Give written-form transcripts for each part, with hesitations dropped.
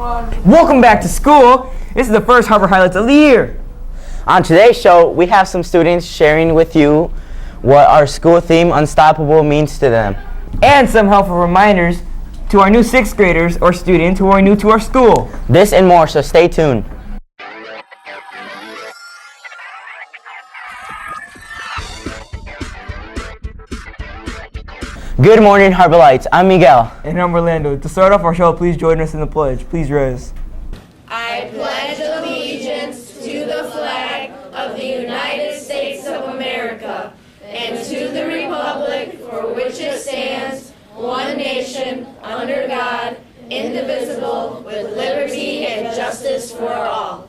Welcome back to school. This is the first Harbor Highlights of the year. On today's show, we have some students sharing with you what our school theme, Unstoppable, means to them. And some helpful reminders to our new 6th graders or students who are new to our school. This and more, so stay tuned. Good morning, Harbor Lights. I'm Miguel. And I'm Orlando. To start off our show, please join us in the pledge. Please rise. I pledge allegiance to the flag of the United States of America and to the republic for which it stands, one nation, under God, indivisible, with liberty and justice for all.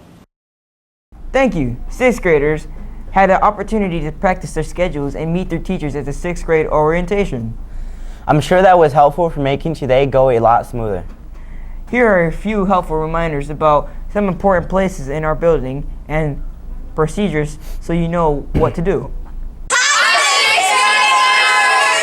Thank you. 6th graders had the opportunity to practice their schedules and meet their teachers at the 6th grade orientation. I'm sure that was helpful for making today go a lot smoother. Here are a few helpful reminders about some important places in our building and procedures so you know what to do.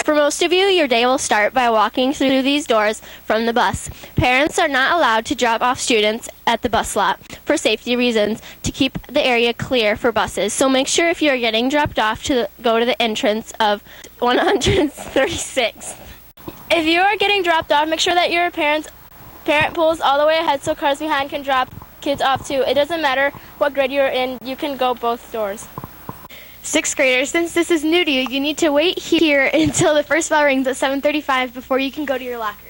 For most of you, your day will start by walking through these doors from the bus. Parents are not allowed to drop off students at the bus lot for safety reasons to keep the area clear for buses. So make sure if you're getting dropped off to go to the entrance of 136. If you are getting dropped off, make sure that your parent pulls all the way ahead so cars behind can drop kids off too. It doesn't matter what grade you're in, you can go both doors. 6th graders, since this is new to you, you need to wait here until the first bell rings at 7:35 before you can go to your locker.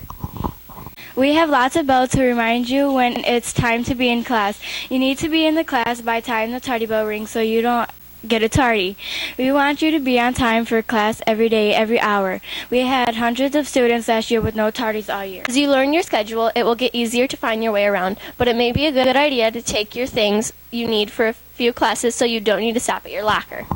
We have lots of bells to remind you when it's time to be in class. You need to be in the class by the time the tardy bell rings so you don't get a tardy. We want you to be on time for class every day, every hour. We had hundreds of students last year with no tardies all year. As you learn your schedule, it will get easier to find your way around, but it may be a good idea to take your things you need for a few classes so you don't need to stop at your locker.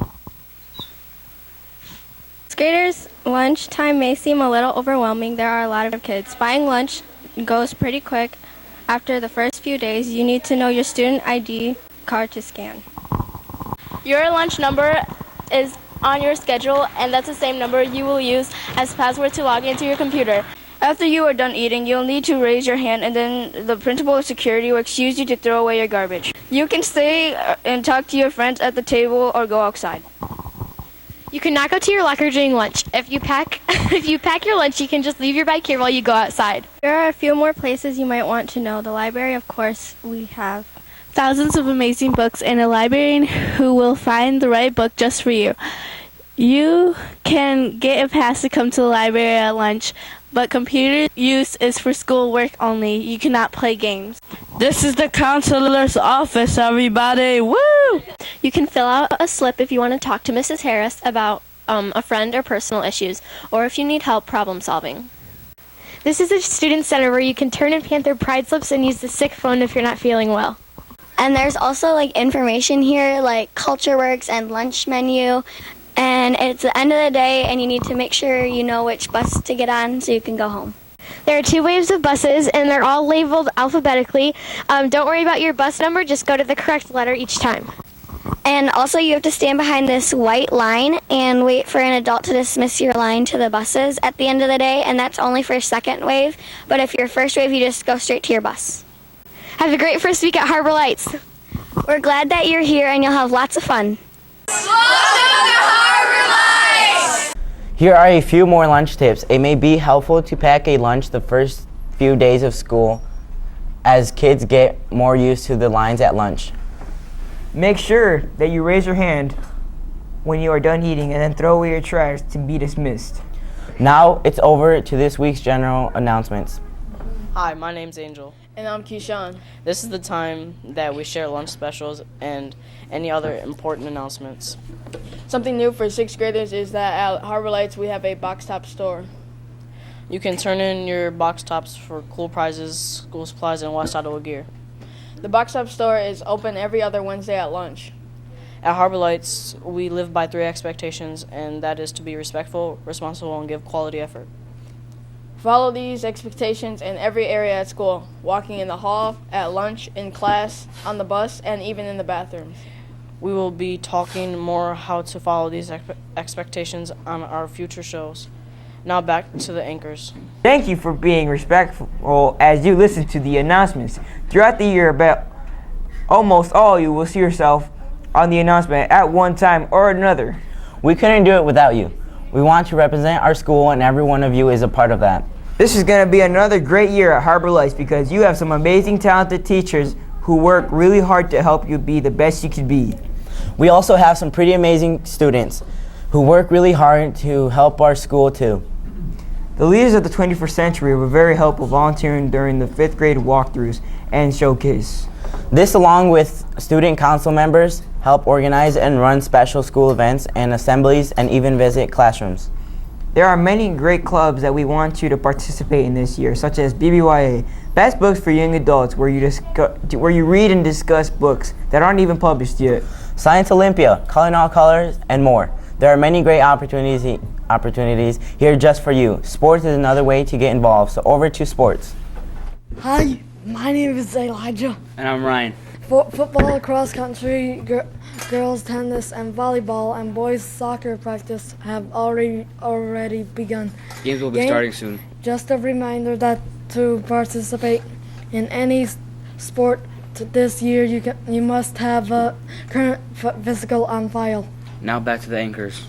Graders, lunchtime may seem a little overwhelming. There are a lot of kids. Buying lunch goes pretty quick. After the first few days, you need to know your student ID card to scan. Your lunch number is on your schedule, and that's the same number you will use as password to log into your computer. After you are done eating, you'll need to raise your hand, and then the principal of security will excuse you to throw away your garbage. You can stay and talk to your friends at the table or go outside. You cannot go to your locker during lunch. If you pack your lunch, you can just leave your bag here while you go outside. There are a few more places you might want to know. The library, of course, we have thousands of amazing books and a librarian who will find the right book just for you. You can get a pass to come to the library at lunch, but computer use is for school work only. You cannot play games. This is the counselor's office, everybody. Woo! You can fill out a slip if you want to talk to Mrs. Harris about a friend or personal issues, or if you need help problem solving. This is a student center where you can turn in Panther pride slips and use the sick phone if you're not feeling well. And there's also information here like Culture Works and lunch menu. And it's the end of the day and you need to make sure you know which bus to get on so you can go home. There are 2 waves of buses and they're all labeled alphabetically. Don't worry about your bus number, just go to the correct letter each time. And also you have to stand behind this white line and wait for an adult to dismiss your line to the buses at the end of the day, and that's only for second wave. But if you're first wave, you just go straight to your bus. Have a great first week at Harbor Lights. We're glad that you're here and you'll have lots of fun. Here are a few more lunch tips. It may be helpful to pack a lunch the first few days of school as kids get more used to the lines at lunch. Make sure that you raise your hand when you are done eating and then throw away your trash to be dismissed. Now it's over to this week's general announcements. Hi, my name's Angel. And I'm Keyshawn. This is the time that we share lunch specials and any other important announcements. Something new for 6th graders is that at Harbor Lights we have a box top store. You can turn in your box tops for cool prizes, school supplies, and West Ottawa gear. The box top store is open every other Wednesday at lunch. At Harbor Lights, we live by 3 expectations, and that is to be respectful, responsible, and give quality effort. Follow these expectations in every area at school, walking in the hall, at lunch, in class, on the bus, and even in the bathrooms. We will be talking more how to follow these expectations on our future shows. Now back to the anchors. Thank you for being respectful as you listen to the announcements. Throughout the year, about almost all you will see yourself on the announcement at one time or another. We couldn't do it without you. We want to represent our school, and every one of you is a part of that. This is going to be another great year at Harbor Lights because you have some amazing, talented teachers who work really hard to help you be the best you could be. We also have some pretty amazing students who work really hard to help our school too. The leaders of the 21st century were very helpful volunteering during the 5th grade walkthroughs and showcase. This, along with student council members, help organize and run special school events and assemblies and even visit classrooms. There are many great clubs that we want you to participate in this year, such as BBYA, Best Books for Young Adults, where you read and discuss books that aren't even published yet. Science Olympia, Calling All Colors, and more. There are many great opportunities here just for you. Sports is another way to get involved, so over to sports. Hi, my name is Elijah. And I'm Ryan. Football, cross country, girls tennis, and volleyball, and boys soccer practice have already begun. Games will be starting soon. Just a reminder that to participate in any sport this year, you must have a current physical on file. Now back to the anchors.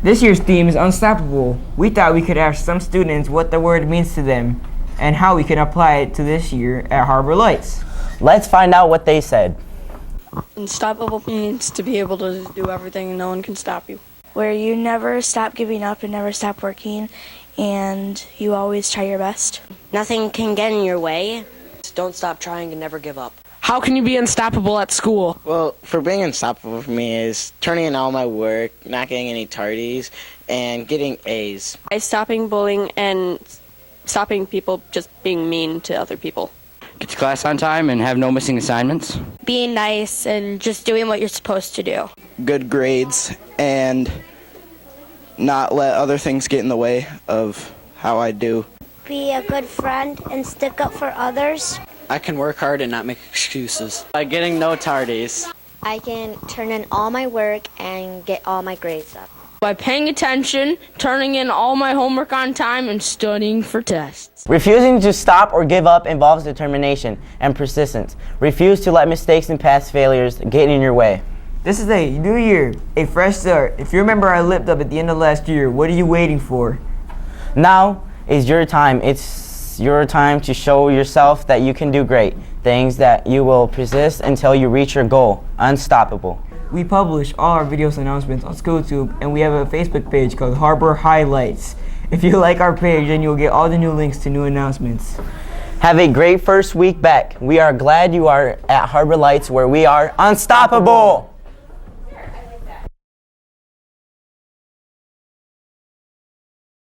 This year's theme is unstoppable. We thought we could ask some students what the word means to them and how we can apply it to this year at Harbor Lights. Let's find out what they said. Unstoppable means to be able to do everything and no one can stop you. Where you never stop giving up and never stop working, and you always try your best. Nothing can get in your way. Don't stop trying and never give up. How can you be unstoppable at school? Well, for being unstoppable for me is turning in all my work, not getting any tardies, and getting A's. By stopping bullying and stopping people just being mean to other people. Get to class on time and have no missing assignments. Being nice and just doing what you're supposed to do. Good grades and not let other things get in the way of how I do. Be a good friend and stick up for others. I can work hard and not make excuses. By getting no tardies. I can turn in all my work and get all my grades up. By paying attention, turning in all my homework on time, and studying for tests. Refusing to stop or give up involves determination and persistence. Refuse to let mistakes and past failures get in your way. This is a new year, a fresh start. If you remember I lipped up at the end of last year, what are you waiting for? Now is your time. It's your time to show yourself that you can do great things, that you will persist until you reach your goal. Unstoppable. We publish all our videos and announcements on SchoolTube, and we have a Facebook page called Harbor Highlights. If you like our page, then you'll get all the new links to new announcements. Have a great first week back. We are glad you are at Harbor Lights, where we are unstoppable.